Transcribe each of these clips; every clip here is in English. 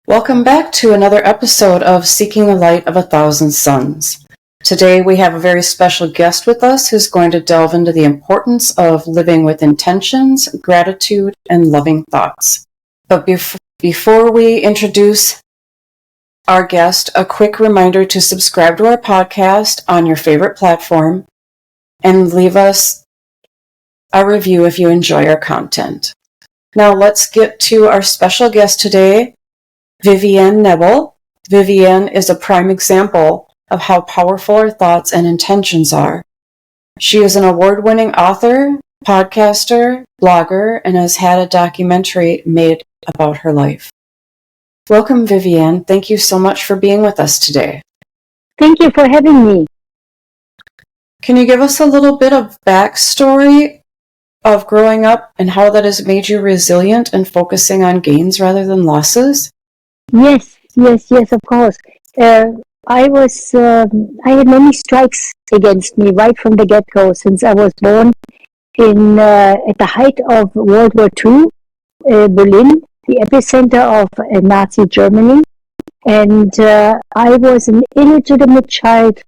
Welcome back to another episode of Seeking the Light of a Thousand Suns. Today we have a very special guest with us who's going to delve into the importance of living with intentions, gratitude, and loving thoughts. But before we introduce our guest, a quick reminder to subscribe to our podcast on your favorite platform and leave us a review if you enjoy our content. Now let's get to our special guest today, Vivianne Knebel. Vivianne is a prime example of how powerful our thoughts and intentions are. She is an award-winning author, podcaster, blogger, and has had a documentary made about her life. Welcome, Vivianne. Thank you so much for being with us today. Thank you for having me. Can you give us a little bit of backstory of growing up and how that has made you resilient and focusing on gains rather than losses? Yes, of course. I had many strikes against me right from the get-go since I was born at the height of World War II, Berlin, the epicenter of Nazi Germany. And I was an illegitimate child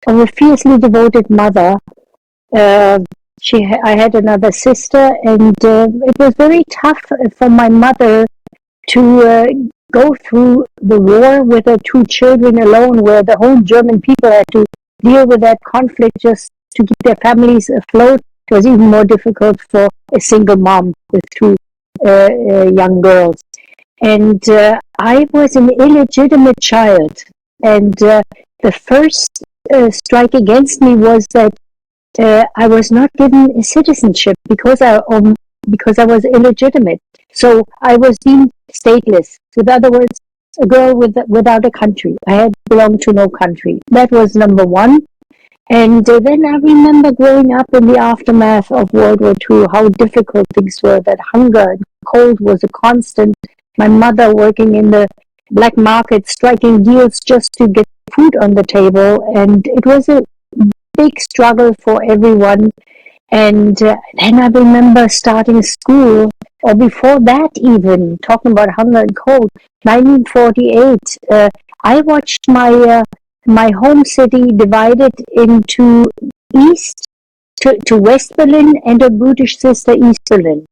of a fiercely devoted mother. I had another sister, and it was very tough for my mother to go through the war with her two children alone, where the whole German people had to deal with that conflict just to keep their families afloat. It was even more difficult for a single mom with two young girls. And I was an illegitimate child. And the first strike against me was that I was not given a citizenship because I was illegitimate. So I was deemed stateless. In other words, a girl without a country. I had belonged to no country. That was number one. And then I remember growing up in the aftermath of World War II, how difficult things were, that hunger and cold was a constant. My mother working in the black market, striking deals just to get food on the table. And it was a big struggle for everyone. And then I remember starting school, or before that even, talking about hunger and cold, 1948, I watched my home city divided into East to West Berlin and a British sister, East Berlin.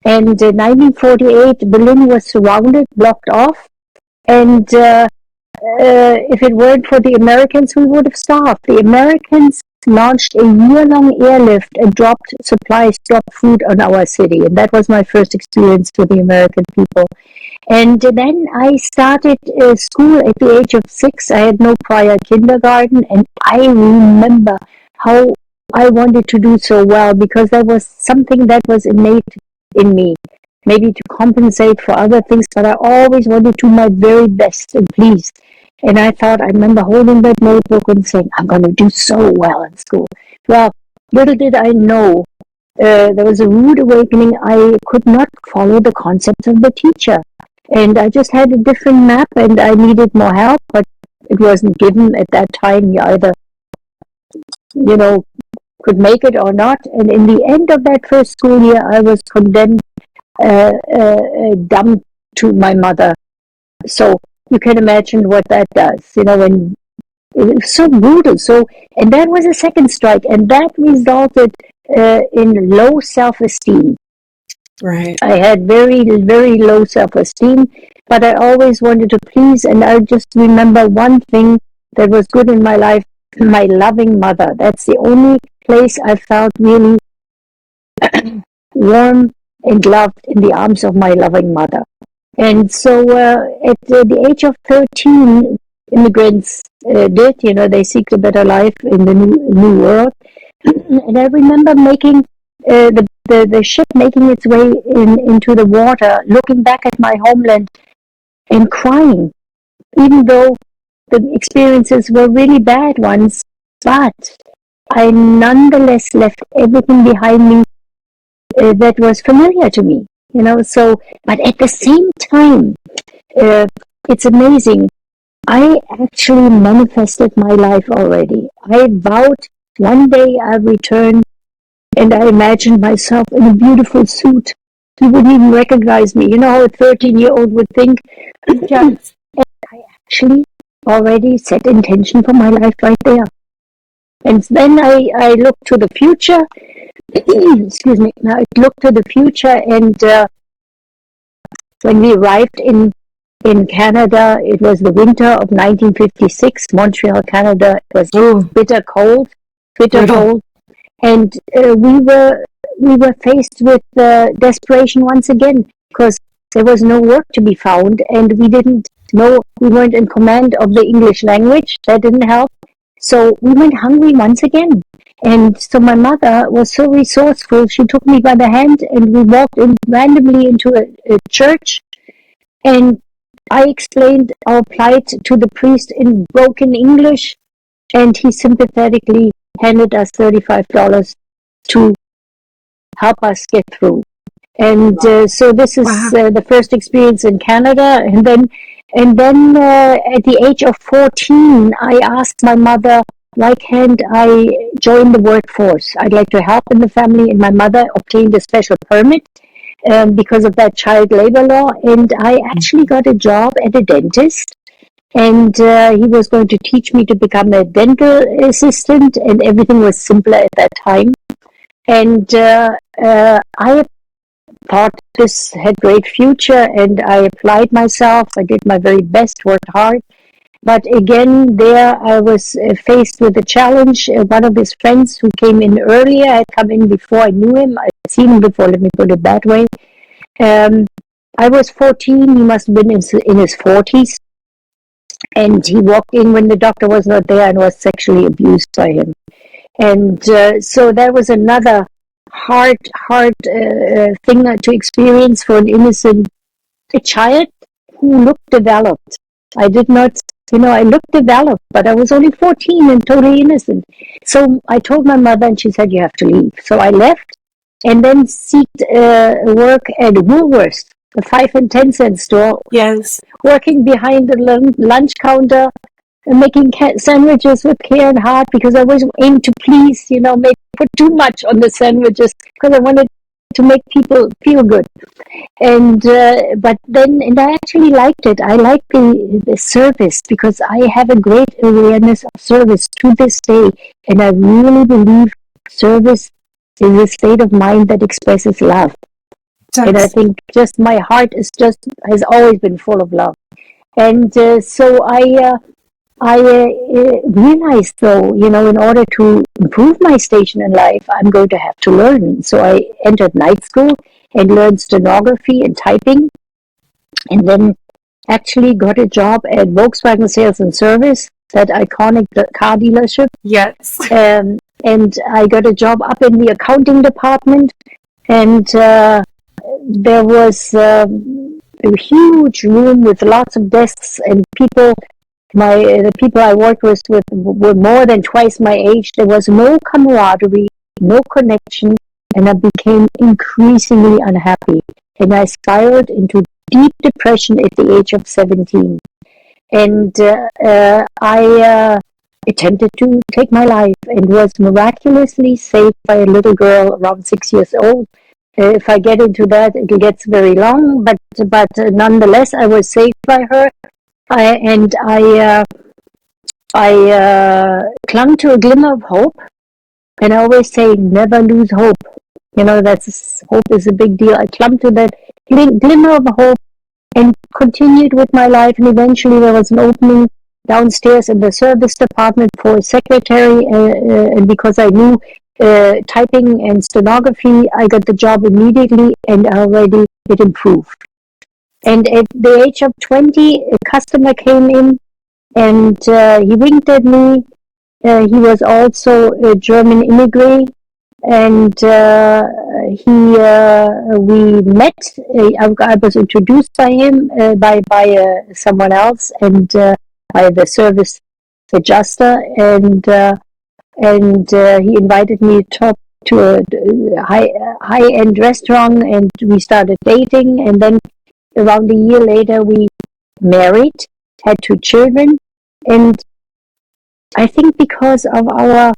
And in 1948, Berlin was surrounded, blocked off, and if it weren't for the Americans, we would have starved. The Americans launched a year-long airlift and dropped food on our city. And that was my first experience with the American people. And then I started school at the age of 6. I had no prior kindergarten. And I remember how I wanted to do so well, because that was something that was innate in me. Maybe to compensate for other things, but I always wanted to do my very best and please. And I remember holding that notebook and saying, I'm going to do so well in school. Well, little did I know, there was a rude awakening. I could not follow the concepts of the teacher. And I just had a different map, and I needed more help, but it wasn't given at that time. You either, could make it or not. And in the end of that first school year, I was condemned, dumped to my mother. So you can imagine what that does, when it was so brutal. And that was a second strike, and that resulted in low self-esteem. Right. I had very, very low self-esteem, but I always wanted to please, and I just remember one thing that was good in my life, my loving mother. That's the only place I felt really warm and loved, in the arms of my loving mother. And so at the age of 13, immigrants they seek a better life in the new world. And I remember making the ship making its way into the water, looking back at my homeland and crying, even though the experiences were really bad ones. But I nonetheless left everything behind me that was familiar to me. But at the same time, it's amazing. I actually manifested my life already. I vowed one day I'll return, and I imagined myself in a beautiful suit You wouldn't even recognize me. You know how a 13-year-old would think? Yes. I actually already set intention for my life right there. And then I looked to the future. Excuse me. I looked to the future, and when we arrived in Canada, it was the winter of 1956, Montreal, Canada. It was bitter cold, and we were faced with desperation once again, because there was no work to be found, and we didn't know, we weren't in command of the English language. That didn't help. So we went hungry once again. And so my mother was so resourceful. She took me by the hand, and we walked randomly into a church, and I explained our plight to the priest in broken English, and he sympathetically handed us $35 to help us get through. And so this is the first experience in Canada. And then at the age of 14, I asked my mother, why can't I join the workforce? I'd like to help in the family. And my mother obtained a special permit because of that child labor law. And I actually got a job at a dentist. And he was going to teach me to become a dental assistant. And everything was simpler at that time. And I thought this had great future, and I applied myself. I did my very best, worked hard. But again, there I was faced with a challenge. One of his friends who came in earlier had come in before I knew him. I'd seen him before, let me put it that way. I was 14, he must have been in his 40s. And he walked in when the doctor was not there and was sexually abused by him. And so that was another hard thing to experience for an innocent child who looked developed. I did not, I looked developed, but I was only 14 and totally innocent. So I told my mother, and she said, you have to leave. So I left, and then sought work at Woolworths, the 5 and 10 cent store. Yes. Working behind the lunch counter, making sandwiches with care and heart, because I was aimed to please, maybe put too much on the sandwiches because I wanted to make people feel good. And but then, and I actually liked it. I liked the service, because I have a great awareness of service to this day, and I really believe service is a state of mind that expresses love. And I think just my heart has always been full of love. And so I realized, though, in order to improve my station in life, I'm going to have to learn. So I entered night school and learned stenography and typing, and then actually got a job at Volkswagen Sales and Service, that iconic car dealership. Yes. And I got a job up in the accounting department, and there was a huge room with lots of desks and people. The people I worked with were more than twice my age. There was no camaraderie, no connection, and I became increasingly unhappy. And I spiraled into deep depression at the age of 17. And I attempted to take my life, and was miraculously saved by a little girl around 6 years old. If I get into that, it gets very long, but nonetheless, I was saved by her. I clung to a glimmer of hope, and I always say, never lose hope. Hope is a big deal. I clung to that glimmer of hope and continued with my life, and eventually there was an opening downstairs in the service department for a secretary, and because I knew typing and stenography, I got the job immediately, and already it improved. And at the age of 20, a customer came in, and he winked at me. He was also a German immigrant, and we met. I was introduced by him by someone else, and by the service adjuster, and he invited me to talk to a high-end restaurant, and we started dating, and then around a year later, we married, had 2 children, and I think because of our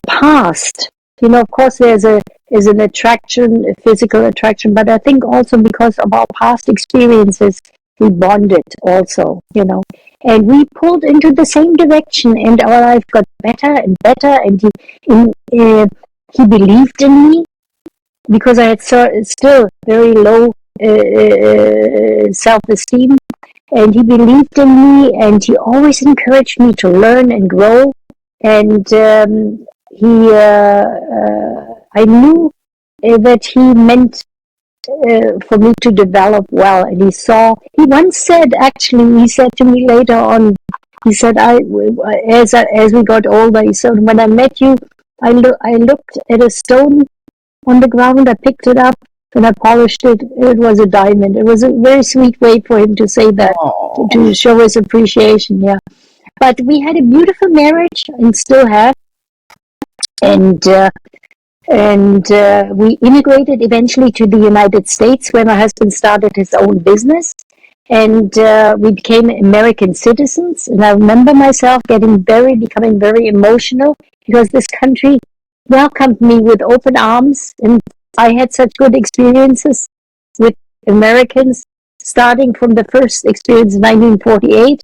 past, of course, there's a is an attraction, a physical attraction, but I think also because of our past experiences, we bonded also, and we pulled into the same direction, and our life got better and better, and he believed in me because I had still very low self-esteem, and he believed in me, and he always encouraged me to learn and grow, and I knew that he meant for me to develop well, and he once said, actually, he said to me later on, he said, as we got older, he said, when I met you, I looked at a stone on the ground, I picked it up, and I polished it. It was a diamond. It was a very sweet way for him to say that, to show his appreciation, yeah. But we had a beautiful marriage, and still have, and we immigrated eventually to the United States, where my husband started his own business, and we became American citizens. And I remember myself becoming very emotional, because this country welcomed me with open arms, and I had such good experiences with Americans, starting from the first experience in 1948.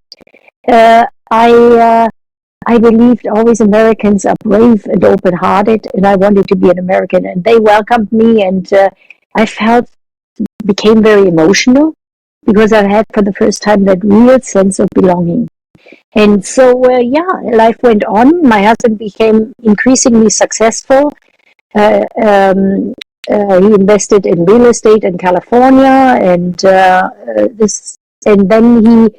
I believed always Americans are brave and open-hearted, and I wanted to be an American, and they welcomed me, and I became very emotional, because I had for the first time that real sense of belonging. And so, life went on. My husband became increasingly successful. He invested in real estate in California, and then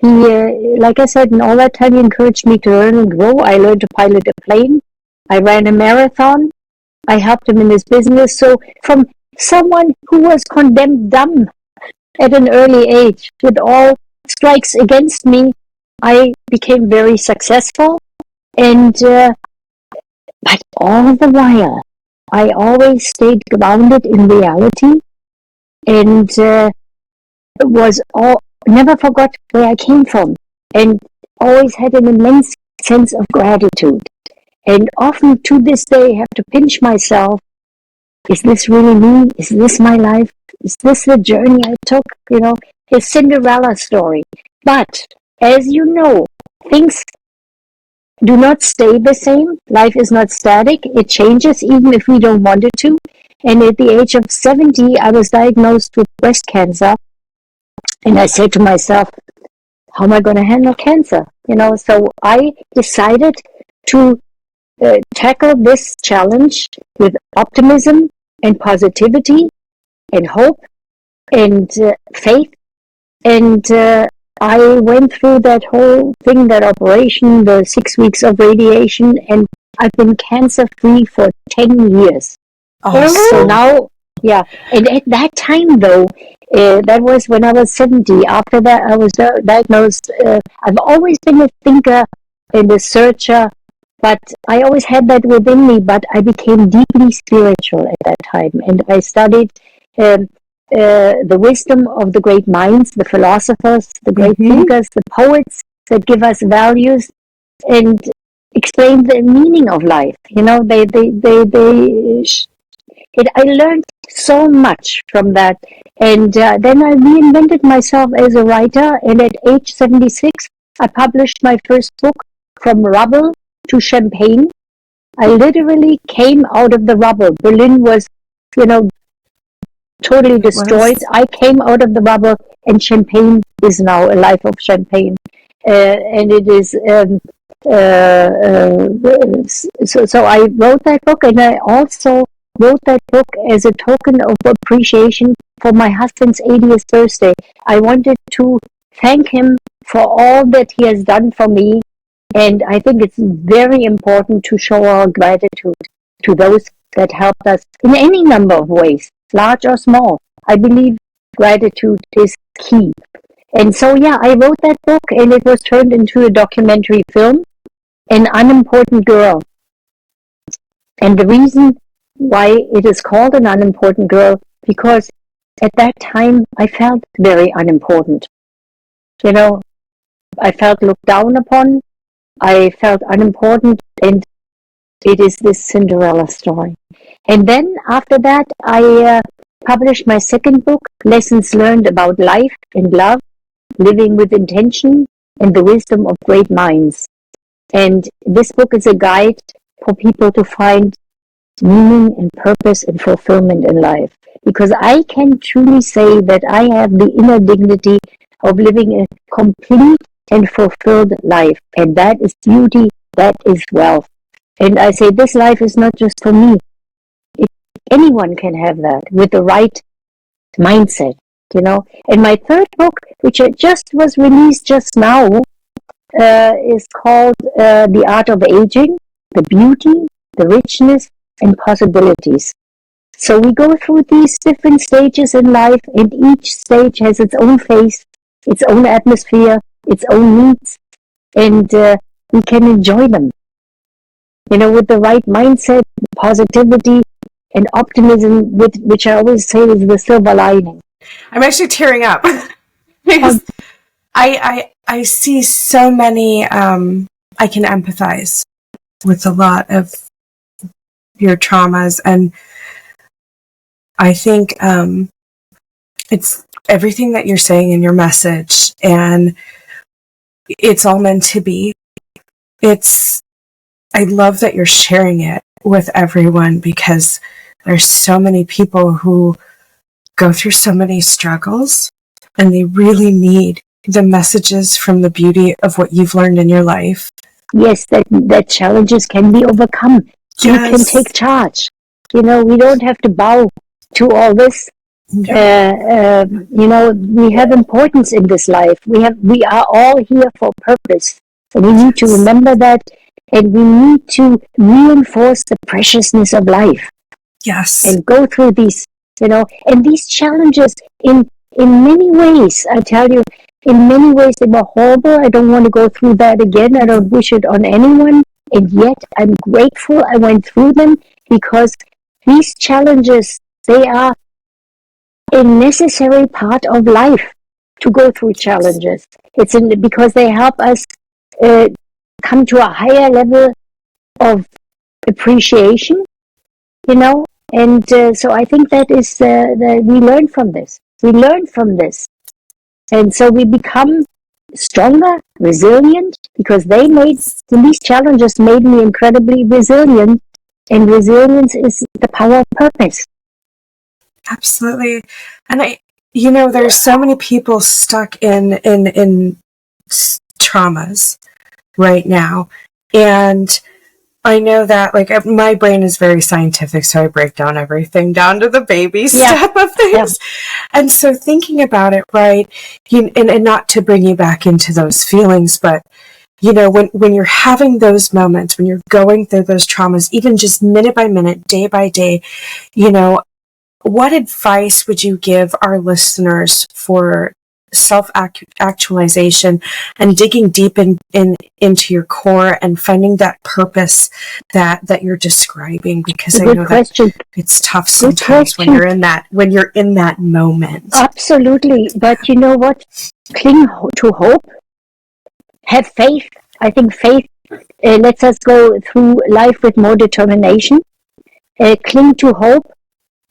like I said, in all that time, he encouraged me to learn and grow. I learned to pilot a plane. I ran a marathon. I helped him in his business. So from someone who was condemned dumb at an early age, with all strikes against me, I became very successful. And but all the while, I always stayed grounded in reality, and never forgot where I came from, and always had an immense sense of gratitude. And often to this day, I have to pinch myself. Is this really me? Is this my life? Is this the journey I took? The Cinderella story. But as you know, things do not stay the same. Life is not static. It changes even if we don't want it to. And at the age of 70, I was diagnosed with breast cancer. And I said to myself, how am I going to handle cancer? So I decided to tackle this challenge with optimism and positivity and hope and faith. And I went through that whole thing, that operation, the 6 weeks of radiation, and I've been cancer-free for 10 years. So now, yeah. And at that time, though, that was when I was 70. After that, I was diagnosed. I've always been a thinker and a searcher, but I always had that within me, but I became deeply spiritual at that time. And I studied the wisdom of the great minds, the philosophers, the great thinkers, the poets that give us values and explain the meaning of life. I learned so much from that. And then I reinvented myself as a writer. And at age 76, I published my first book, From Rubble to Champagne. I literally came out of the rubble. Berlin was, totally destroyed. I came out of the rubble, and Champagne is now a life of champagne. And it is, so I wrote that book, and I also wrote that book as a token of appreciation for my husband's 80th birthday. I wanted to thank him for all that he has done for me, and I think it's very important to show our gratitude to those that helped us in any number of ways, large or small. I believe gratitude is key. And so, I wrote that book, and it was turned into a documentary film, An Unimportant Girl. And the reason why it is called An Unimportant Girl, because at that time I felt very unimportant. I felt looked down upon. I felt unimportant, and It is this Cinderella story. And then after that, I published my second book, Lessons Learned About Life and Love, Living with Intention, and the Wisdom of Great Minds. And this book is a guide for people to find meaning and purpose and fulfillment in life. Because I can truly say that I have the inner dignity of living a complete and fulfilled life. And that is beauty, that is wealth. And I say this life is not just for me. Anyone can have that with the right mindset, you know. And my third book, which just was released just now, is called The Art of Aging, the Beauty, the Richness, and Possibilities. So we go through these different stages in life, and each stage has its own face, its own atmosphere, its own needs, and we can enjoy them. You know, with the right mindset, positivity, and optimism, which I always say is the silver lining. I'm actually tearing up because I see so many. I can empathize with a lot of your traumas, and I think it's everything that you're saying in your message, and it's all meant to be. I love that you're sharing it with everyone, because there's so many people who go through so many struggles, and they really need the messages from the beauty of what you've learned in your life. Yes, that challenges can be overcome. Yes. You can take charge. You know, we don't have to bow to all this. Yeah. You know, we have importance in this life. We are all here for purpose. And we need to remember that, and we need to reinforce the preciousness of life. Yes. And go through these, you know, and these challenges in many ways, I tell you, in many ways they were horrible. I don't want to go through that again. I don't wish it on anyone. And yet I'm grateful I went through them, because these challenges, they are a necessary part of life, to go through challenges. Because they help us come to a higher level of appreciation, you know. And so I think that is we learn from this. We learn from this, and so we become stronger, resilient, because these challenges made me incredibly resilient, and resilience is the power of purpose. Absolutely. And there's so many people stuck in traumas right now, and I know that, like, my brain is very scientific, so I break down everything down to the baby step of things. Yeah. And so thinking about it, right, and not to bring you back into those feelings, but, you know, when you're having those moments, when you're going through those traumas, even just minute by minute, day by day, you know, what advice would you give our listeners for self-actualization and digging deep into your core and finding that purpose that you're describing? Because I know that it's tough sometimes when you're in that moment. Absolutely. But you know what? Cling to hope. Have faith. I think faith lets us go through life with more determination. Cling to hope,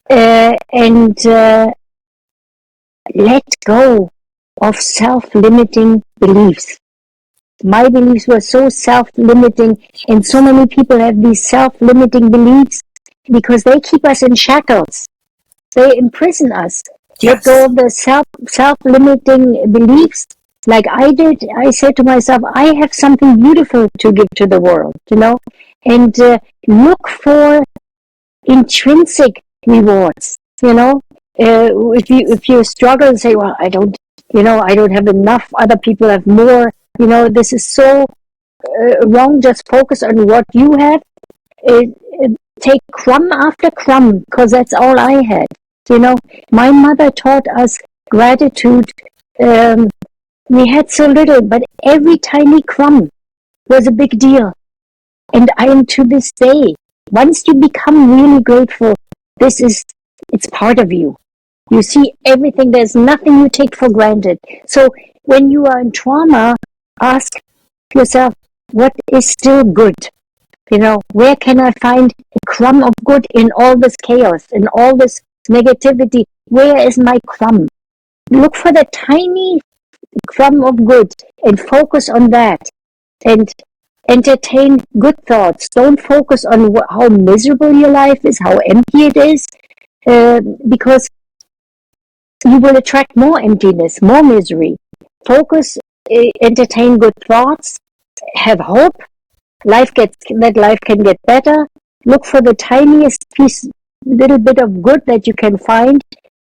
and let go of self-limiting beliefs. My beliefs were so self-limiting, and so many people have these self-limiting beliefs because they keep us in shackles. They imprison us. Yes. Let go of the self-limiting beliefs. Like I did, I said to myself, I have something beautiful to give to the world, you know, and look for intrinsic rewards, you know. If you struggle and say, well, I don't have enough, other people have more, you know, this is so wrong. Just focus on what you have. Take crumb after crumb, because that's all I had, you know. My mother taught us gratitude. We had so little, but every tiny crumb was a big deal. And I am, to this day, once you become really grateful, it's part of you. You see everything. There's nothing you take for granted. So when you are in trauma, ask yourself, what is still good? Where can I find a crumb of good in all this chaos, in all this negativity? Where is my crumb? Look for the tiny crumb of good and focus on that, and entertain good thoughts. Don't focus on how miserable your life is, how empty it is, because you will attract more emptiness, more misery. Focus, entertain good thoughts, have hope. Life can get better. Look for the tiniest little bit of good that you can find,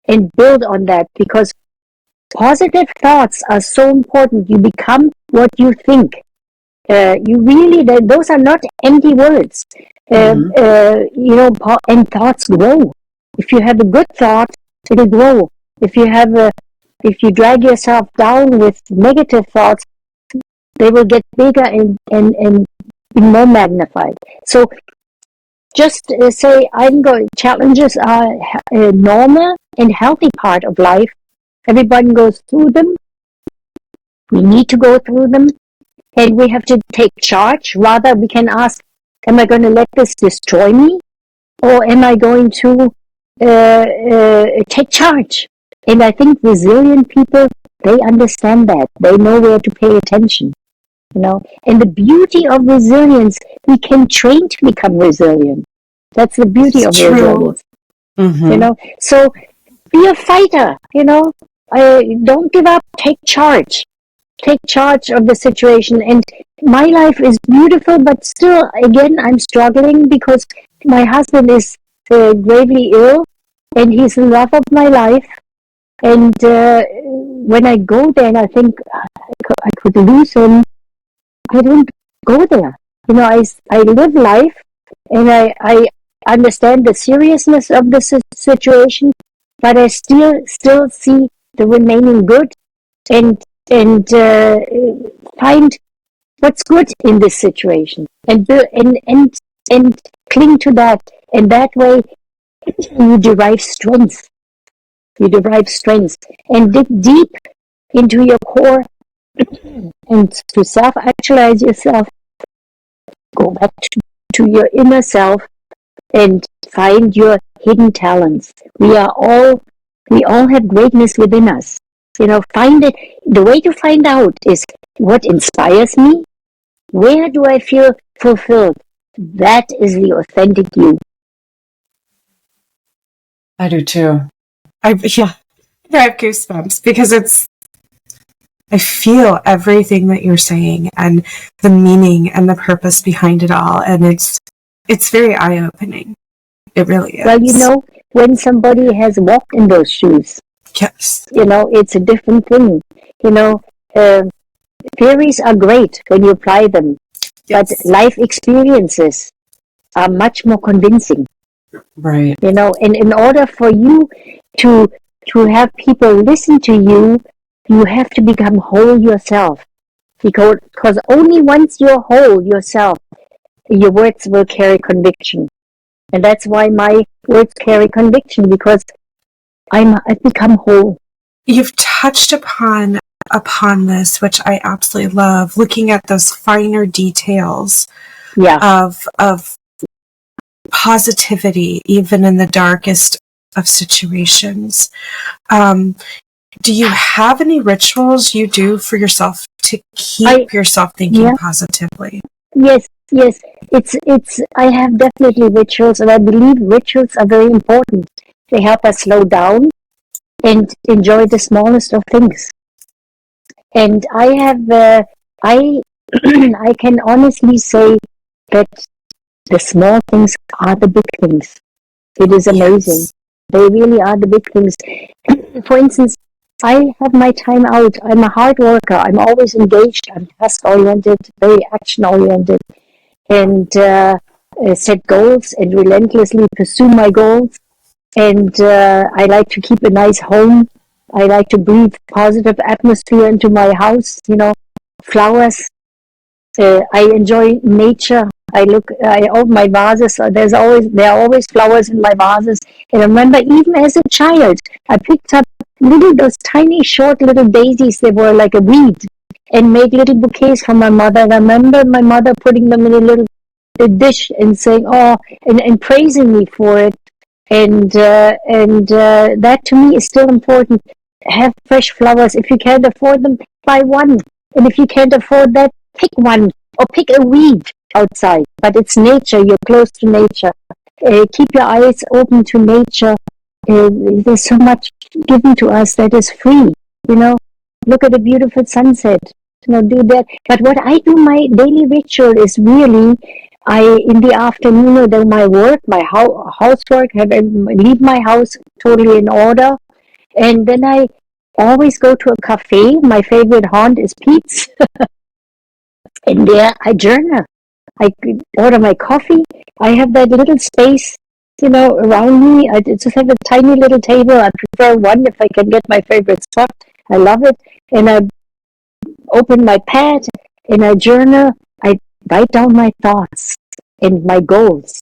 and build on that, because positive thoughts are so important. You become what you think. Those are not empty words. And thoughts grow. If you have a good thought, it'll grow. If you drag yourself down with negative thoughts, they will get bigger and be more magnified. So just say, challenges are a normal and healthy part of life. Everybody goes through them. We need to go through them, and we have to take charge. Rather, we can ask, am I going to let this destroy me, or am I going to take charge? And I think resilient people, they understand that. They know where to pay attention. And the beauty of resilience, we can train to become resilient. That's the beauty of resilience. Mm-hmm. So be a fighter. Don't give up. Take charge. Take charge of the situation. And my life is beautiful, but still, again, I'm struggling because my husband is gravely ill, and he's the love of my life. And when I go there and I think I could lose him, I don't go there. I live life, and I understand the seriousness of the situation, but I still see the remaining good, and find what's good in this situation, and cling to that. And that way, you derive strength. And dig deep into your core, and to self-actualize yourself. Go back to your inner self and find your hidden talents. We all have greatness within us. Find it. The way to find out is what inspires me. Where do I feel fulfilled? That is the authentic you. I do too. I have goosebumps because I feel everything that you're saying and the meaning and the purpose behind it all, and it's very eye-opening. It really is. Well, when somebody has walked in those shoes, yes, it's a different thing. Theories are great when you apply them, yes, but life experiences are much more convincing. Right. And in order for you to have people listen to you, you have to become whole yourself. Because only once you're whole yourself, your words will carry conviction. And that's why my words carry conviction, because I've become whole. You've touched upon this, which I absolutely love, looking at those finer details of positivity, even in the darkest of situations. Do you have any rituals you do for yourself to keep yourself thinking positively? Yes. I have definitely rituals, and I believe rituals are very important. They help us slow down and enjoy the smallest of things. And I have, I can honestly say that the small things are the big things. It is amazing. Yes. They really are the big things. For instance, I have my time out. I'm a hard worker. I'm always engaged. I'm task-oriented, very action-oriented, and set goals and relentlessly pursue my goals. And I like to keep a nice home. I like to breathe positive atmosphere into my house. Flowers. I enjoy nature. I open my vases. There are always flowers in my vases. And I remember, even as a child, I picked up those tiny, short little daisies. They were like a weed, and made little bouquets for my mother. And I remember my mother putting them in a little the dish and saying, oh, and praising me for it. And that to me is still important. Have fresh flowers. If you can't afford them, buy one. And if you can't afford that, pick one or pick a weed outside. But it's nature. You're close to nature. Keep your eyes open to nature. There's so much given to us that is free. Look at a beautiful sunset. Do that. But what I do, my daily ritual is really, in the afternoon, do my work, my housework, leave my house totally in order, and then I always go to a cafe. My favorite haunt is Pete's, and there I journal. I order my coffee. I have that little space, around me. I just have a tiny little table. I prefer one if I can get my favorite spot. I love it, and I open my pad and I journal. I write down my thoughts and my goals.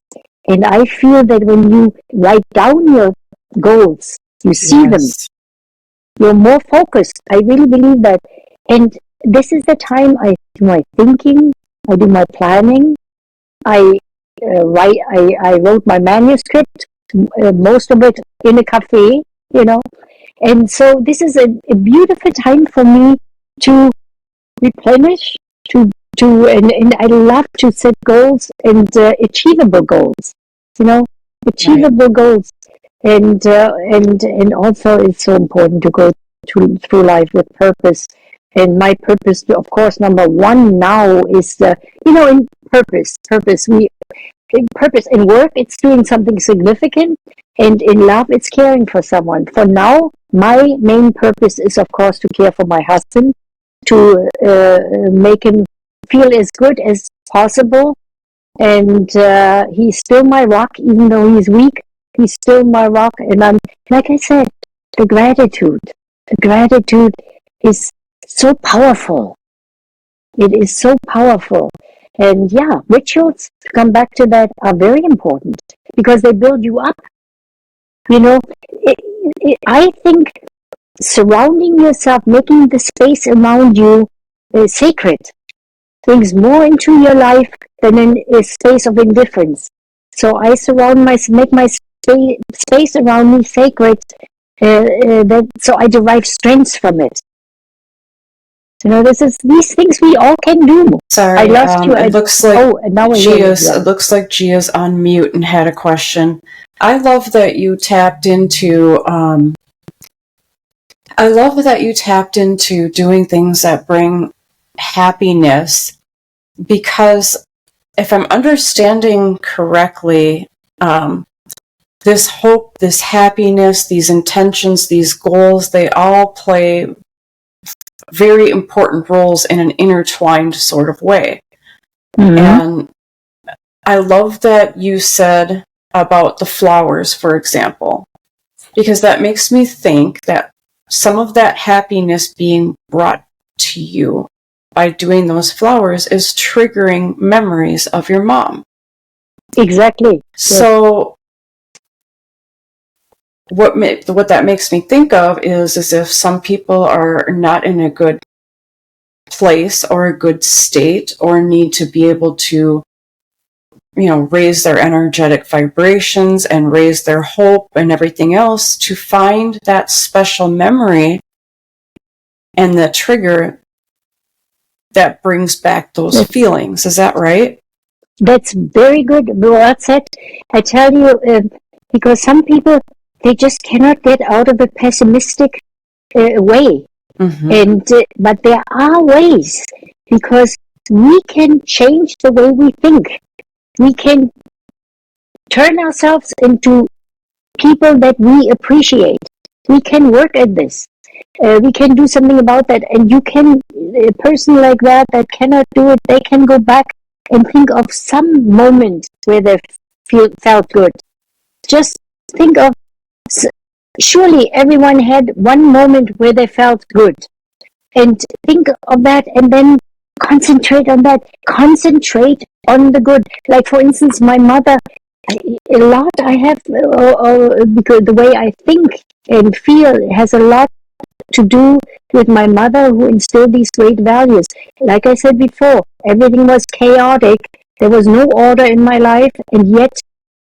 And I feel that when you write down your goals, you see them. You're more focused. I really believe that. And this is the time I do my thinking. I do my planning. I wrote my manuscript, most of it in a cafe, And so this is a beautiful time for me to replenish, and I love to set goals and achievable goals, achievable goals, and also it's so important to go through life with purpose. And my purpose, of course, number one now is in purpose. Purpose in work, it's doing something significant, and in love, it's caring for someone. For now, my main purpose is, of course, to care for my husband, to make him feel as good as possible. And he's still my rock, even though he's weak. He's still my rock. And I'm, like I said, the gratitude is so powerful. It is so powerful. And rituals, to come back to that, are very important because they build you up. I think surrounding yourself, making the space around you sacred, brings more into your life than in a space of indifference. So I make my space around me sacred, so I derive strength from it. These things we all can do. Sorry, I lost you. It looks like Gia's on mute and had a question. I love that you tapped into. I love that you tapped into doing things that bring happiness, because if I'm understanding correctly, this hope, this happiness, these intentions, these goals, they all play very important roles in an intertwined sort of way. Mm-hmm. And I love that you said about the flowers, for example, because that makes me think that some of that happiness being brought to you by doing those flowers is triggering memories of your mom. Exactly. So what that makes me think of is as if some people are not in a good place or a good state, or need to be able to, raise their energetic vibrations and raise their hope and everything else to find that special memory and the trigger that brings back those feelings. Is that right? That's very good. Well said. I tell you, because some people, they just cannot get out of a pessimistic way. Mm-hmm. But there are ways, because we can change the way we think. We can turn ourselves into people that we appreciate. We can work at this. We can do something about that. And a person like that cannot do it, they can go back and think of some moment where they felt good. Just think of, surely everyone had one moment where they felt good. And think of that, and then concentrate on that. Concentrate on the good. Like, for instance, my mother, a lot I have, because the way I think and feel has a lot to do with my mother, who instilled these great values. Like I said before, everything was chaotic, There was no order in my life, and yet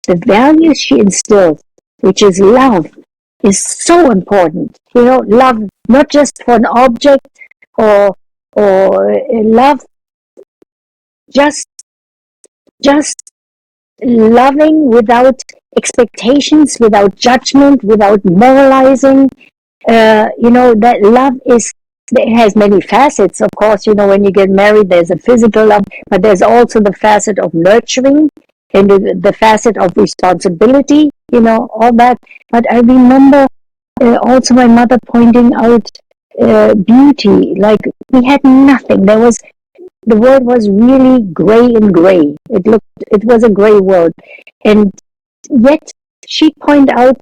the values she instilled, which is love, is so important. Love not just for an object or love just loving without expectations, without judgment, without moralizing. That love it has many facets. Of course, when you get married, there's a physical love, but there's also the facet of nurturing and the facet of responsibility, all that. But I remember also my mother pointing out beauty. Like, we had nothing. The world was really gray and gray. It was a gray world. And yet she pointed out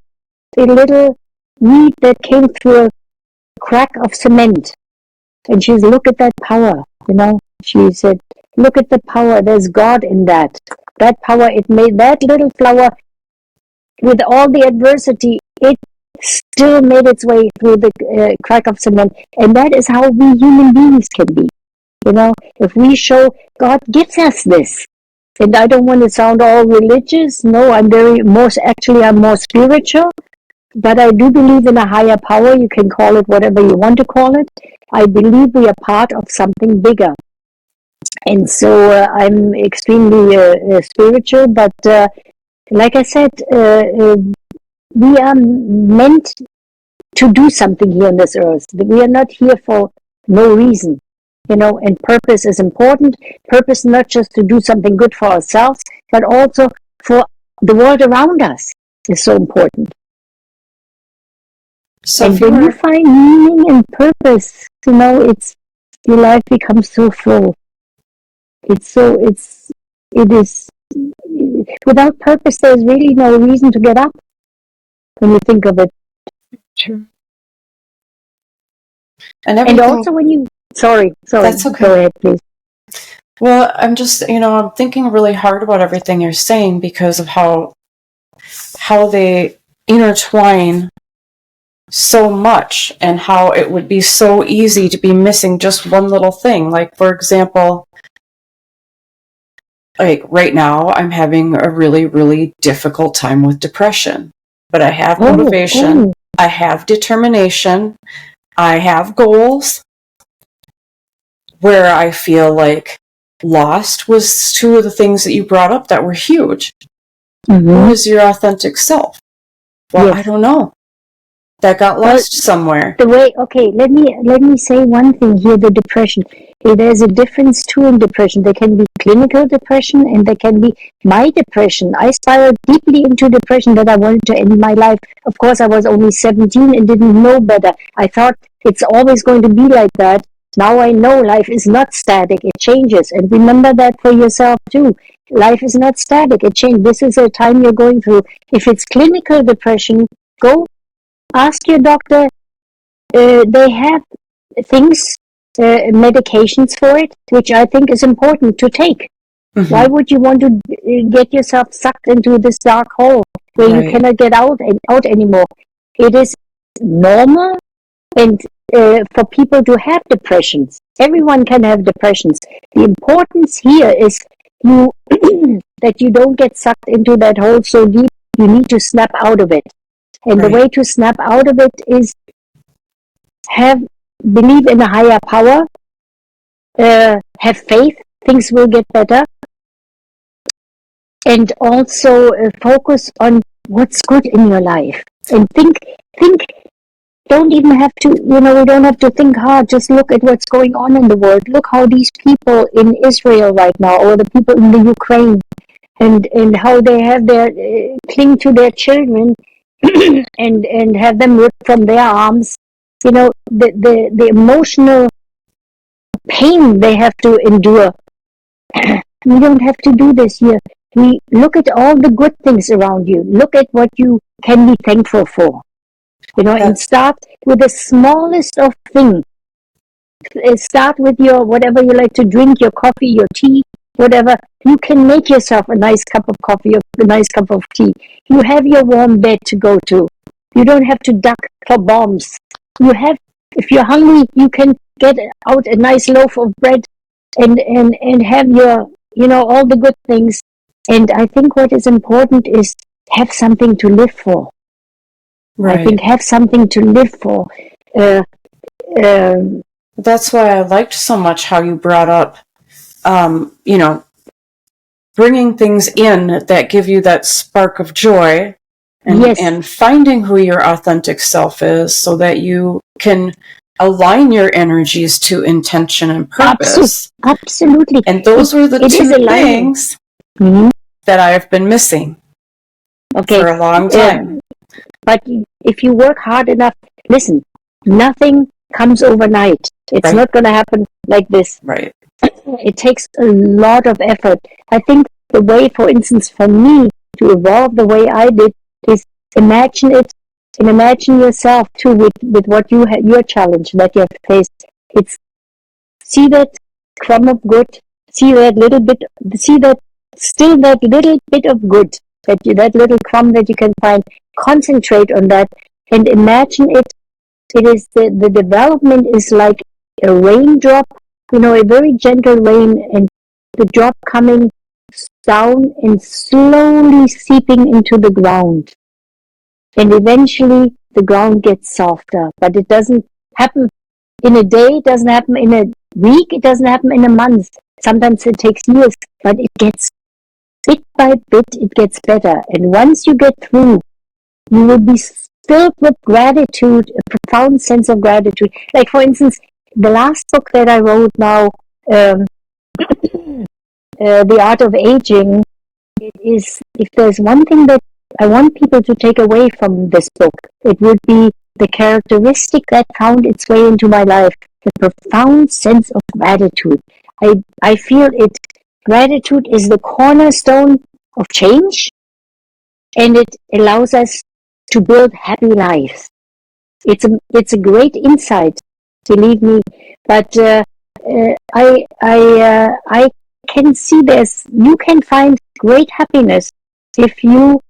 a little weed that came through a crack of cement. And she said, look at that power, She said, look at the power. There's God in that. That power, it made that little flower, with all the adversity, it still made its way through the crack of cement. And that is how we human beings can be. If we show God gives us this. And I don't want to sound all religious. No, I'm more spiritual. But I do believe in a higher power. You can call it whatever you want to call it. I believe we are part of something bigger. And so I'm extremely spiritual. But like I said, we are meant to do something here on this earth. We are not here for no reason. And purpose is important. Purpose not just to do something good for ourselves, but also for the world around us is so important. So and when you find meaning and purpose, your life becomes so full. It is without purpose, there's really no reason to get up when you think of it. True. And also when you Sorry. That's okay. Go ahead, please. Well, I'm just, I'm thinking really hard about everything you're saying because of how they intertwine so much and how it would be so easy to be missing just one little thing. Like, for example, like right now, I'm having a really, really difficult time with depression, but I have motivation, I have determination, I have goals. Where I feel like lost was two of the things that you brought up that were huge. Mm-hmm. Who is your authentic self? Well, yes. I don't know. That got lost somewhere. Let me say one thing here, the depression. There's a difference too in depression. There can be clinical depression and there can be my depression. I spiraled deeply into depression that I wanted to end my life. Of course, I was only 17 and didn't know better. I thought it's always going to be like that. Now I know life is not static, it changes. And remember that for yourself too. Life is not static, it changes. This is a time you're going through. If it's clinical depression, go ask your doctor. They have things, medications for it, which I think is important to take. Mm-hmm. Why would you want to get yourself sucked into this dark hole where you cannot get out anymore? It is normal and for people to have depressions. Everyone can have depressions. The importance here is that you don't get sucked into that hole so deep. You need to snap out of it. And the way to snap out of it is believe in a higher power, have faith, things will get better, and also focus on what's good in your life. And think, don't even have to, we don't have to think hard, just look at what's going on in the world. Look how these people in Israel right now, or the people in the Ukraine, and how they have cling to their children and have them ripped from their arms. The emotional pain they have to endure. We don't have to do this here. We look at all the good things around you. Look at what you can be thankful for. And start with the smallest of things. Start with your, whatever you like to drink, your coffee, your tea, whatever. You can make yourself a nice cup of coffee or a nice cup of tea. You have your warm bed to go to. You don't have to duck for bombs. If you're hungry, you can get out a nice loaf of bread and have your all the good things. And I think what is important is have something to live for. Right. I think have something to live for. That's why I liked so much how you brought up, bringing things in that give you that spark of joy, and finding who your authentic self is so that you can align your energies to intention and purpose. Absolutely. And those were the two things that I have been missing for a long time. But if you work hard enough, listen, nothing comes overnight. It's not going to happen like this. Right. It takes a lot of effort. I think the way, for instance, for me to evolve the way I did is imagine it, and imagine yourself too with what your challenge that you have faced. It's see that crumb of good, see that little bit of good, that little crumb that you can find. Concentrate on that and imagine it. It is the development is like a raindrop, a very gentle rain, and the drop coming down and slowly seeping into the ground. And eventually the ground gets softer, but it doesn't happen in a day, it doesn't happen in a week, it doesn't happen in a month. Sometimes it takes years, but it gets bit by bit, it gets better. And once you get through, you will be filled with gratitude, a profound sense of gratitude. Like, for instance, the last book that I wrote now, The Art of Aging, it is, if there's one thing that I want people to take away from this book, it would be the characteristic that found its way into my life, the profound sense of gratitude. I feel gratitude is the cornerstone of change, and it allows us to build happy lives. It's a great insight, believe me. But I can see you can find great happiness if you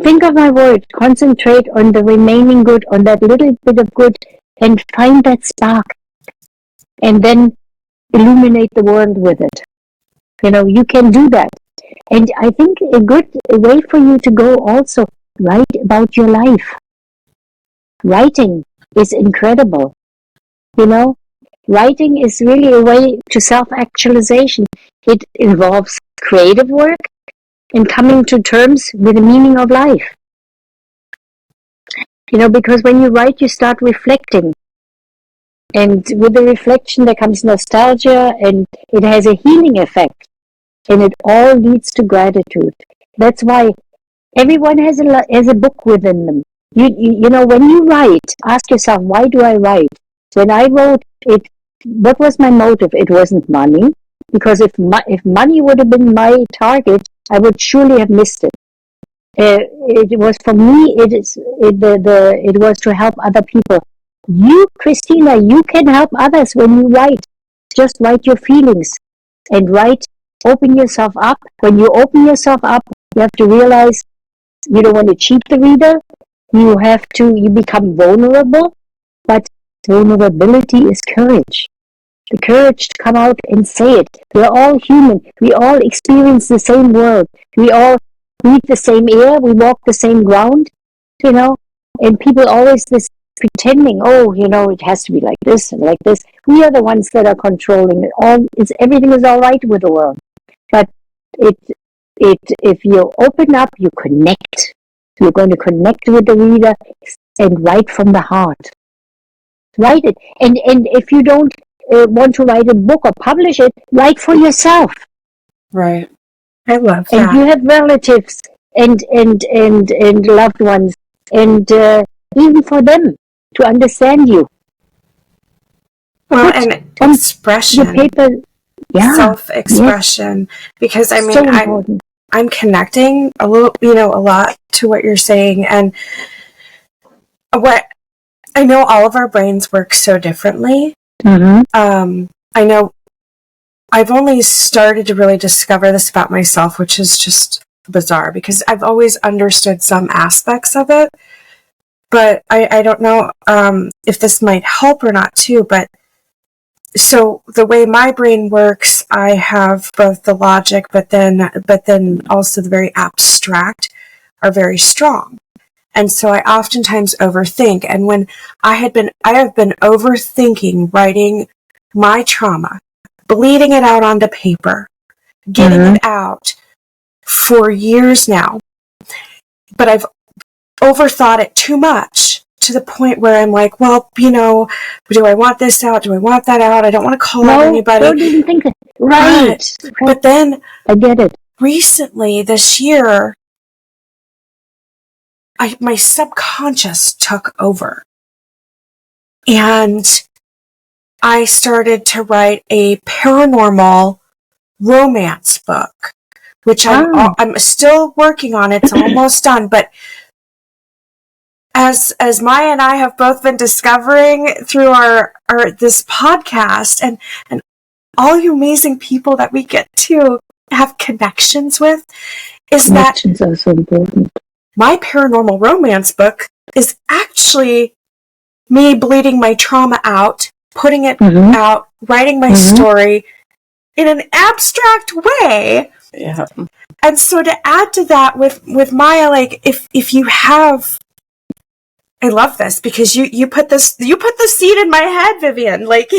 think of my word, concentrate on the remaining good, on that little bit of good, and find that spark, and then illuminate the world with it. You can do that. And I think a good way for you to go also, write about your life. Writing is incredible. Writing is really a way to self-actualization. It involves creative work and coming to terms with the meaning of life. Because when you write, you start reflecting. And with the reflection, there comes nostalgia, and it has a healing effect. And it all leads to gratitude. That's why everyone has a book within them. When you write, ask yourself, why do I write? When I wrote it, what was my motive? It wasn't money, because if money would have been my target, I would surely have missed it. It was for me. It was to help other people. You, Christina, you can help others when you write. Just write your feelings and write. Open yourself up. When you open yourself up, you have to realize you don't want to cheat the reader. You become vulnerable, but vulnerability is courage. The courage to come out and say it. We're all human. We all experience the same world. We all breathe the same air. We walk the same ground, and people always pretending, it has to be like this and like this. We are the ones that are controlling it. Everything is all right with the world. But if you open up, you connect. You're going to connect with the reader and write from the heart. Write it. And if you don't want to write a book or publish it, write for yourself. Right. I love that. And you have relatives and loved ones, and even for them to understand you. Well, and expression. The paper, self-expression. Yes. Because I'm connecting a lot to what you're saying, and what I know all of our brains work so differently. Mm-hmm. I know I've only started to really discover this about myself, which is just bizarre because I've always understood some aspects of it, but I don't know if this might help or not too. But so the way my brain works, I have both the logic, but then also the very abstract are very strong. And so I oftentimes overthink. And when I have been overthinking writing my trauma, bleeding it out onto paper, getting it out for years now. But I've overthought it too much to the point where I'm like, well, do I want this out? Do I want that out? I don't want to call out anybody. Don't even think that. Right. But then I get it. Recently, this year, my subconscious took over. And I started to write a paranormal romance book, which I'm still working on. It's almost done, but as Maya and I have both been discovering through our this podcast and all you amazing people that we get to have connections with, Connections are so important. My paranormal romance book is actually me bleeding my trauma out, putting it out, writing my story in an abstract way. Yeah. And so to add to that with Maya, like if you have, I love this because you put the seed in my head, Vivian. Like,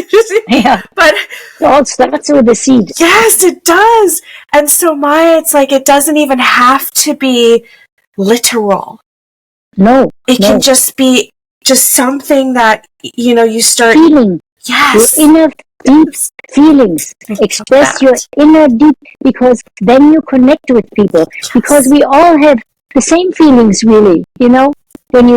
yeah. But it all starts with the seed. Yes, it does. And so Maya, it's like it doesn't even have to be literal. No, it can just be something that you start feeling. Yes, your inner deep feelings. Express your inner deep, because then you connect with people. Yes. Because we all have the same feelings, really. When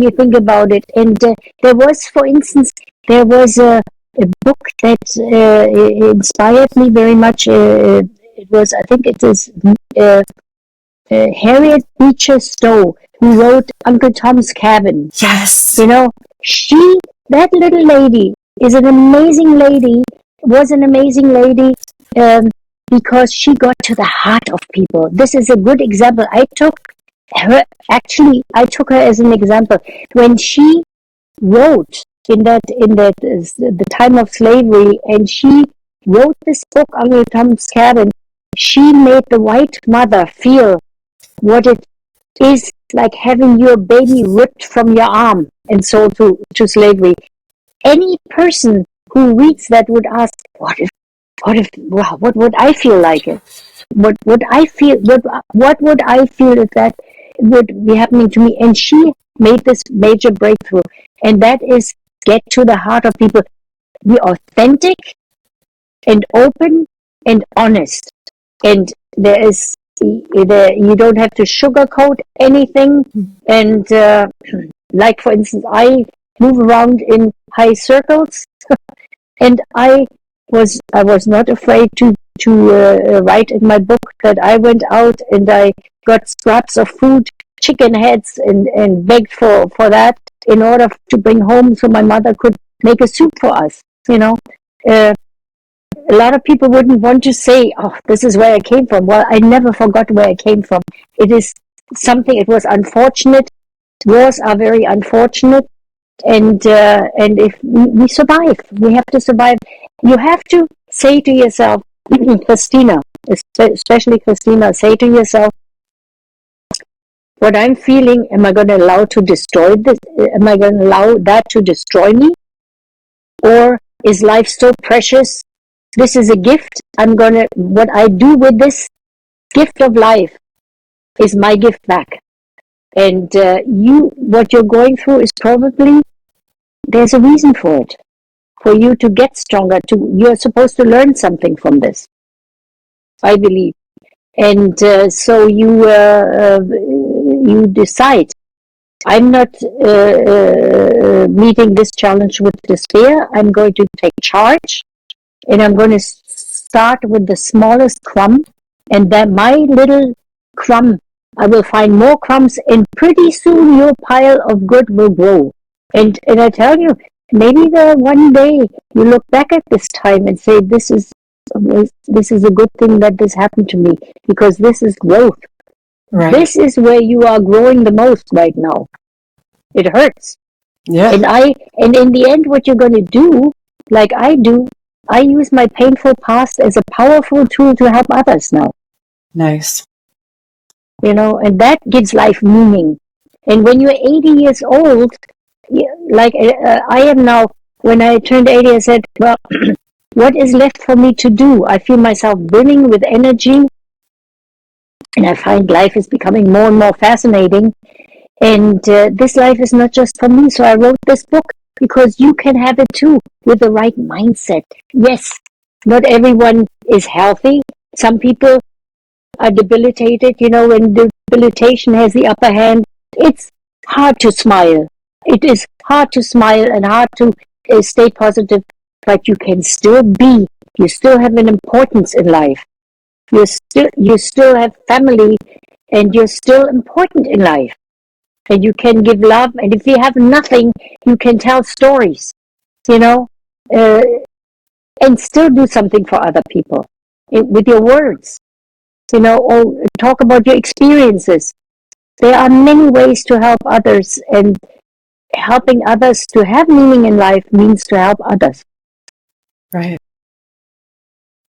you think about it. And there was, for instance, a book that inspired me very much. It was, I think it is Harriet Beecher Stowe, who wrote Uncle Tom's Cabin. Yes. That little lady is an amazing lady, was an amazing lady, because she got to the heart of people. This is a good example. I took her as an example. When she wrote in the time of slavery, and she wrote this book, Uncle Tom's Cabin, she made the white mother feel what it is like having your baby ripped from your arm and sold to slavery. Any person who reads that would ask, what would I feel like it? What would I feel if that would be happening to me? And she made this major breakthrough, and that is get to the heart of people. Be authentic and open and honest. And you don't have to sugarcoat anything. And like, for instance, I move around in high circles, and I was not afraid to write in my book that I went out and I got scraps of food, chicken heads, and begged for that in order to bring home so my mother could make a soup for us. A lot of people wouldn't want to say, oh, this is where I came from. Well, I never forgot where I came from. It is something, it was unfortunate. Wars are very unfortunate. And if we survive, we have to survive. You have to say to yourself, Christina, especially Christina, say to yourself, what I'm feeling, am I going to allow to destroy this? Am I going to allow that to destroy me? Or is life so precious? This is a gift. What I do with this gift of life is my gift back. And what you're going through is probably, there's a reason for it. For you to get stronger, you're supposed to learn something from this, I believe. And so you decide, I'm not meeting this challenge with despair. I'm going to take charge. And I'm going to start with the smallest crumb, and then my little crumb, I will find more crumbs, and pretty soon your pile of good will grow. And I tell you, maybe one day you look back at this time and say, this is a good thing that this happened to me, because this is growth. Right. This is where you are growing the most right now. It hurts. Yeah. And in the end, what you're going to do, like I do, I use my painful past as a powerful tool to help others now. Nice. And that gives life meaning. And when you're 80 years old, like I am now, when I turned 80, I said, well, what is left for me to do? I feel myself brimming with energy, and I find life is becoming more and more fascinating. And this life is not just for me. So I wrote this book because you can have it too with the right mindset. Yes, not everyone is healthy. Some people are debilitated. When debilitation has the upper hand, it's hard to smile. It is hard to smile and hard to stay positive, but you can still be. You still have an importance in life. You still have family, and you're still important in life. And you can give love, and if you have nothing, you can tell stories, and still do something for other people with your words, or talk about your experiences. There are many ways to help others, and helping others to have meaning in life means to help others. Right.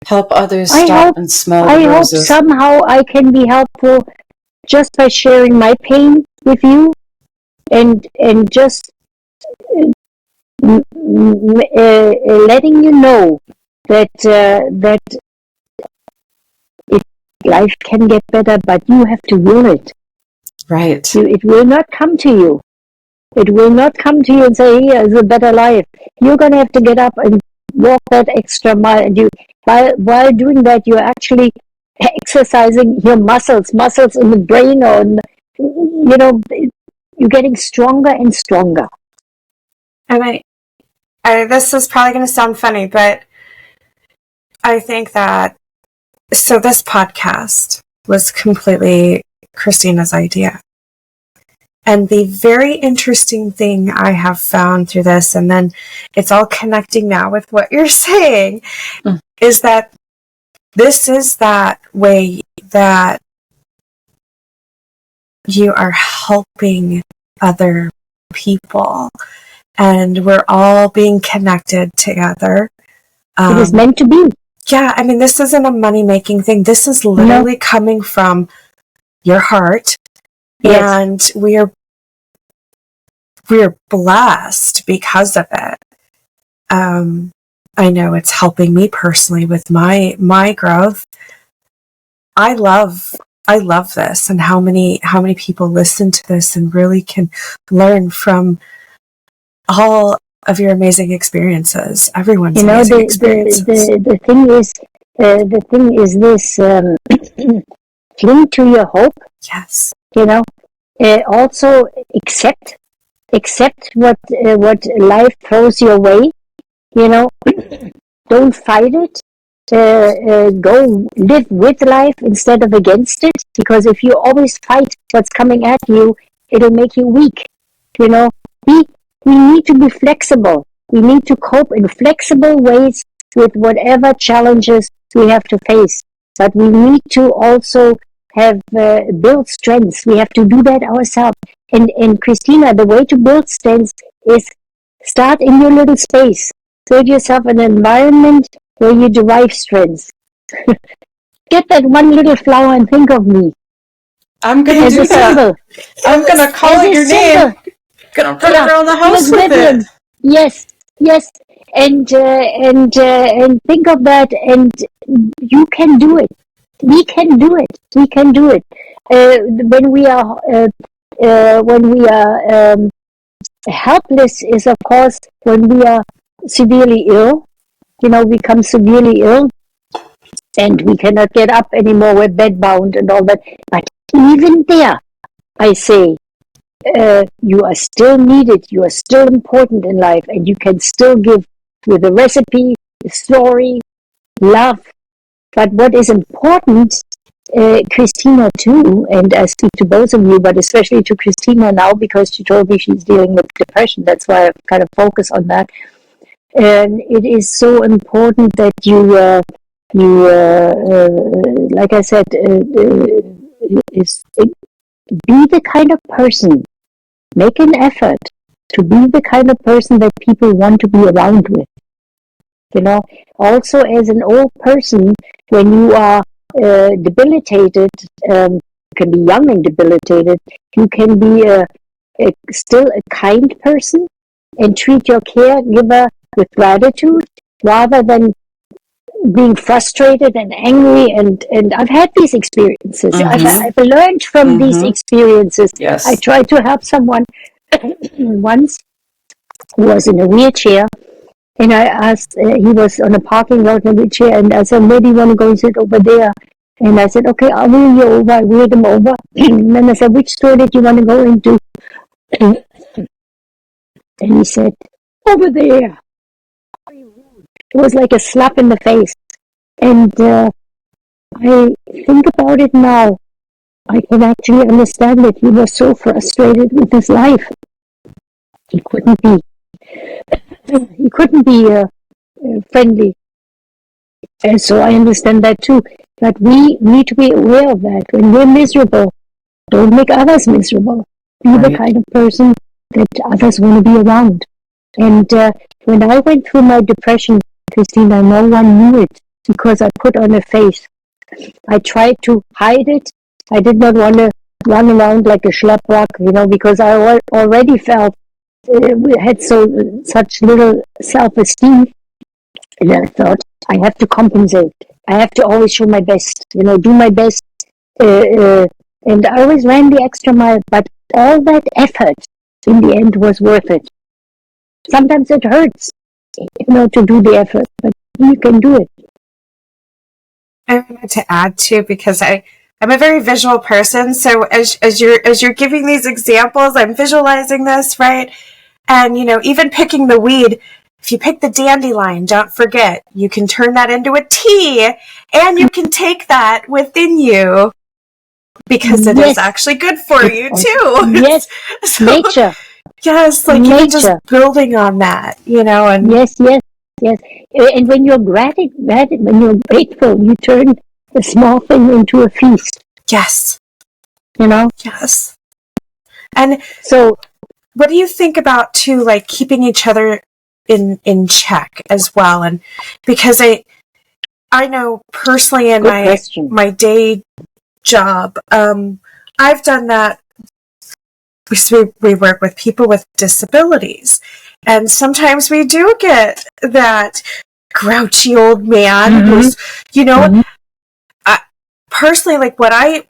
Help others stop and smell the roses. I hope somehow I can be helpful just by sharing my pain with you, and just letting you know that life can get better, but you have to will it. Right. It will not come to you. It will not come to you and say, here is a better life. You're going to have to get up and walk that extra mile. And while doing that, you're actually exercising your muscles in the brain, or you're getting stronger and stronger. And this is probably going to sound funny, but I think that, so this podcast was completely Christina's idea. And the very interesting thing I have found through this, and then it's all connecting now with what you're saying, is that this is that way that you are helping other people, and we're all being connected together. It is meant to be. Yeah, I mean, this isn't a money-making thing. This is literally coming from your heart. Yes. And we are blessed because of it. I know it's helping me personally with my growth. I love this, and how many people listen to this and really can learn from all of your amazing experiences. Everyone's amazing experiences. The thing is this: cling to your hope. Yes. Also accept what life throws your way. Don't fight it. Go live with life instead of against it. Because if you always fight what's coming at you, it'll make you weak. We need to be flexible. We need to cope in flexible ways with whatever challenges we have to face. But we need to also have build strengths. We have to do that ourselves. And Christina, the way to build strengths is start in your little space. Build yourself an environment where you derive strengths. Get that one little flower and think of me. I'm going to do that. I'm going to call it your name. Going to run around the house with Vivian. it. Yes. And think of that, and you can do it. We can do it. When we are helpless is, of course, when we are severely ill. Become severely ill, and we cannot get up anymore. We're bedbound and all that. But even there, I say, you are still needed. You are still important in life, and you can still give with a recipe, a story, love. But what is important, Christina too, and I speak to both of you, but especially to Christina now, because she told me she's dealing with depression. That's why I kind of focus on that. And it is so important that you like I said, be the kind of person, make an effort to be the kind of person that people want to be around with. Also, as an old person, when you are debilitated, you can be young and debilitated, you can be still a kind person and treat your caregiver with gratitude rather than being frustrated and angry. And I've had these experiences. I've learned from these experiences. Yes. I tried to help someone once who was in a wheelchair, and I asked, he was on a parking lot in a wheelchair, and I said, where do you want to go? He said, over there. And I said, okay, I'll wheel you over. I wheeled him over. And then I said, which store did you want to go into? And he said, over there. It was like a slap in the face. And I think about it now. I can actually understand that he was so frustrated with his life. He couldn't be friendly. And so I understand that too. But we need to be aware of that. When we're miserable, don't make others miserable. Be the kind of person that others want to be around. And when I went through my depression, Christina, no one knew it because I put on a face. I tried to hide it. I did not want to run around like a schlepprock, because I already felt we had such little self-esteem. And I thought, I have to compensate. I have to always show my best, do my best. And I always ran the extra mile, but all that effort in the end was worth it. Sometimes it hurts, to do the effort, but you can do it. I wanted to add too, because I'm a very visual person. So as you're giving these examples, I'm visualizing this, right? And even picking the weed, if you pick the dandelion, don't forget, you can turn that into a tea, and you can take that within you because it is actually good for you too. Yes, so, nature. Yes, like nature. Even just building on that, and yes. And when you're grateful, you turn a small thing into a feast. Yes. Yes. And so, what do you think about too, like keeping each other in check as well? And because I know personally in my day job, I've done that. We work with people with disabilities, and sometimes we do get that grouchy old man who's, I, personally, like what I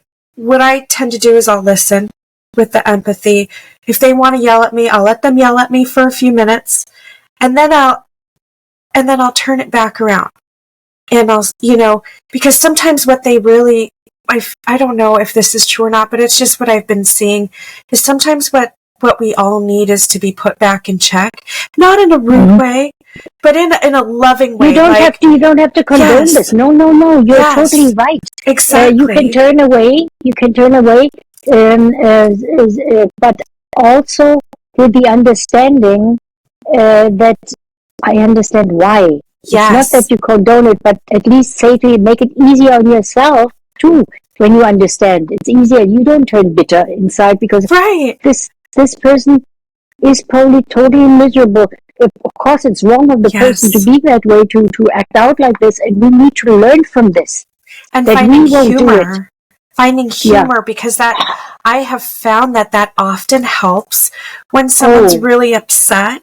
tend to do is I'll listen with the empathy. If they want to yell at me, I'll let them yell at me for a few minutes, and then I'll turn it back around, and I'll, because sometimes what they really, I don't know if this is true or not, but it's just what I've been seeing, is sometimes what we all need is to be put back in check, not in a rude way, but in a loving way. You don't have to condone this. No. You're totally right. Exactly. You can turn away. But also with the understanding that I understand why. Yes. It's not that you condone it, but at least safely make it easier on yourself too. When you understand, it's easier. You don't turn bitter inside because this person is probably totally miserable. Of course, it's wrong of the person to be that way, to act out like this, and we need to learn from this. And finding humor. Finding humor, because that I have found that often helps when someone's really upset.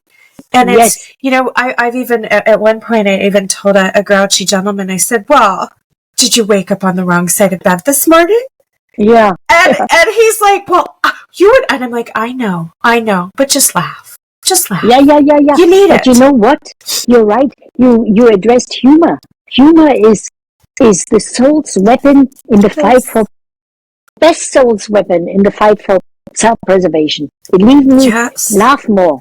And it's, I've even, at one point, I even told a grouchy gentleman, I said, well, did you wake up on the wrong side of bed this morning? Yeah. And he's like, well, you would, and I'm like, I know, but just laugh. Just laugh. Yeah. You need it. But you know what? You're right. You addressed humor. Humor is the soul's weapon in the fight for, best soul's weapon in the fight for self-preservation. It leaves me laugh more.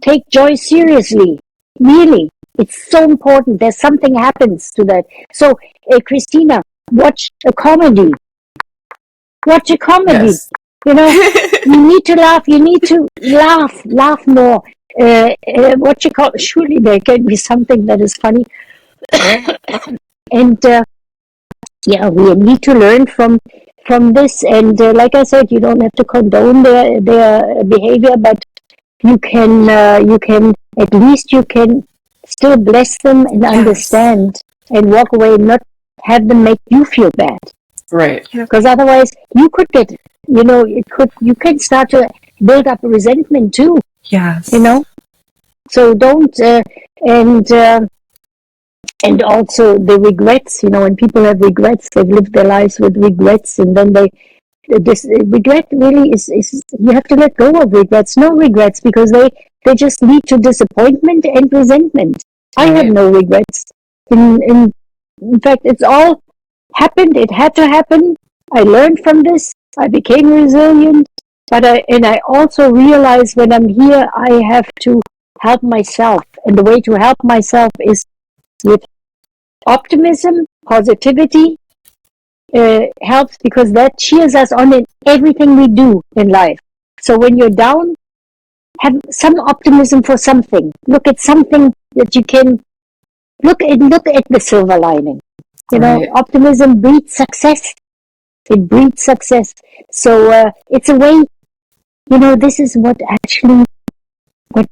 Take joy seriously. Really. It's so important. There's something happens to that. So, Christina, watch a comedy. Yes. You need to laugh. You need to laugh more. Surely there can be something that is funny. And, we need to learn from this. And like I said, you don't have to condone their behavior, but you can still bless them and understand and walk away and not have them make you feel bad. Right. Because otherwise you could get, you can start to build up resentment too. Yes. So don't, and also the regrets, when people have regrets, they've lived their lives with regrets, and then this regret really is you have to let go of regrets. No regrets, because they just lead to disappointment and resentment. Right. I have no regrets. In fact, it's all happened. It had to happen. I learned from this. I became resilient. But I also realize when I'm here, I have to help myself. And the way to help myself is with optimism, positivity, helps, because that cheers us on in everything we do in life. So when you're down, have some optimism for something. Look at something that you can look at the silver lining. Right. Optimism breeds success. It breeds success. So it's a way, this is what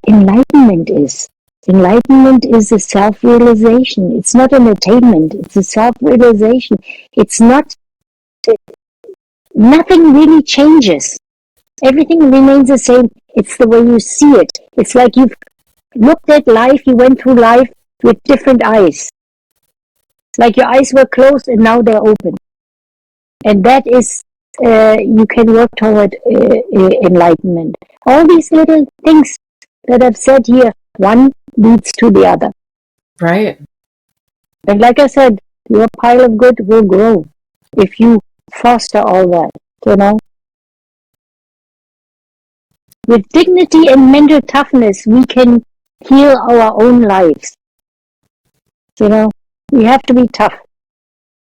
enlightenment is. Enlightenment is a self-realization. It's not an attainment. It's a self-realization. It's not, nothing really changes. Everything remains the same. It's the way you see it. It's like you've looked at life, you went through life with different eyes. Like your eyes were closed and now they're open. And that is, you can work toward enlightenment. All these little things that I've said here, one leads to the other. Right. And like I said, your pile of good will grow if you foster all that, With dignity and mental toughness, we can heal our own lives. We have to be tough.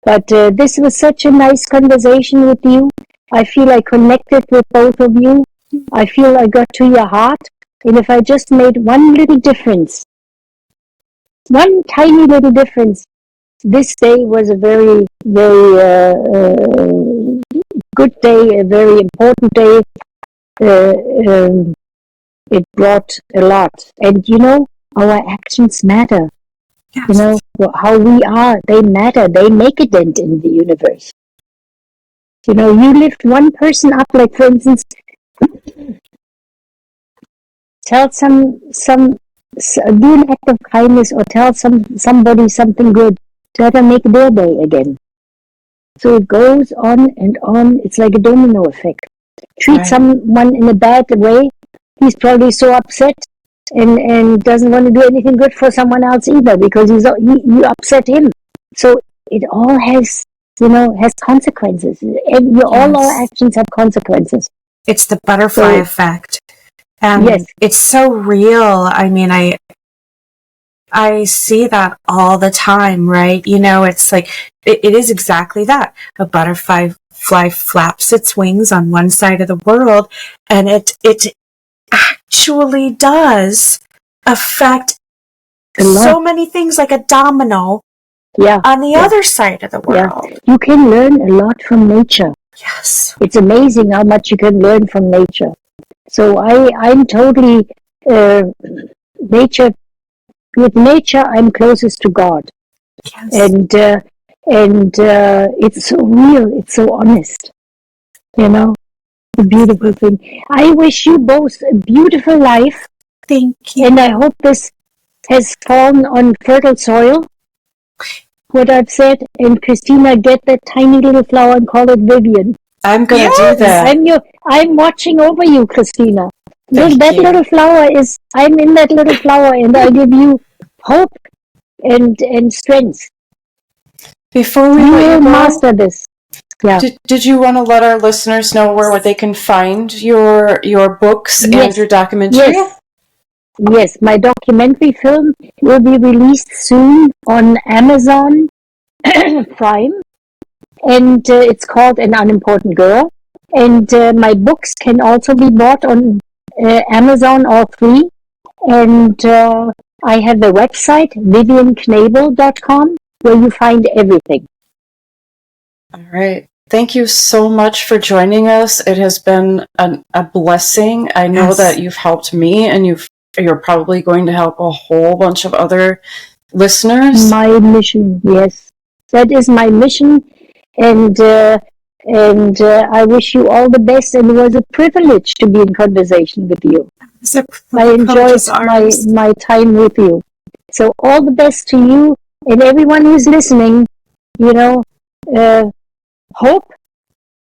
But this was such a nice conversation with you. I feel I connected with both of you. I feel I got to your heart. And if I just made one little difference, one tiny little difference, this day was a very, very good day, a very important day. It brought a lot. And our actions matter. Yes. How we are, they matter. They make a dent in the universe. You lift one person up, like for instance, tell do an act of kindness, or tell somebody something good. Let them make their day again. So it goes on and on. It's like a domino effect. Treat someone in a bad way, he's probably so upset and doesn't want to do anything good for someone else either, because you upset him. So it all has consequences. All our actions have consequences. It's the butterfly effect. And yes. It's so real. I mean, I see that all the time, right? It's like, it is exactly that. A butterfly flaps its wings on one side of the world, and it actually does affect so many things, like a domino on the other side of the world. Yeah. You can learn a lot from nature. Yes. It's amazing how much you can learn from nature. So I'm totally nature. With nature, I'm closest to God. Yes. And it's so real. It's so honest. A beautiful thing. I wish you both a beautiful life. Thank you. And I hope this has fallen on fertile soil, what I've said. And Christina, get that tiny little flower and call it Vivian. I'm going to do that. I'm watching over you, Christina. Little flower I'm in that little flower, and I give you hope and strength. Before we let you go, master this. Yeah. Did you want to let our listeners know where they can find your books and your documentary? Yes, my documentary film will be released soon on Amazon Prime, and it's called An Unimportant Girl. And my books can also be bought on Amazon, all three. And I have the website, vivianknebel.com, where you find everything. All right. Thank you so much for joining us. It has been a blessing. I know that you've helped me, and you've you're probably going to help a whole bunch of other listeners. My mission, yes. That is my mission. And I wish you all the best. And it was a privilege to be in conversation with you. I enjoyed my time with you. So all the best to you and everyone who's listening. Hope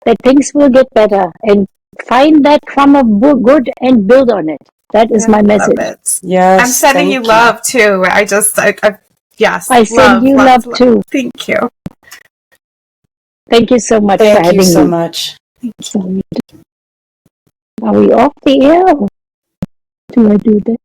that things will get better and find that crumb of good and build on it. That is my message. Yes, I'm sending you love too. Yes. I send you love too. Thank you. Thank you so much for having me. Thank you so much. Are we off the air? Do I do that?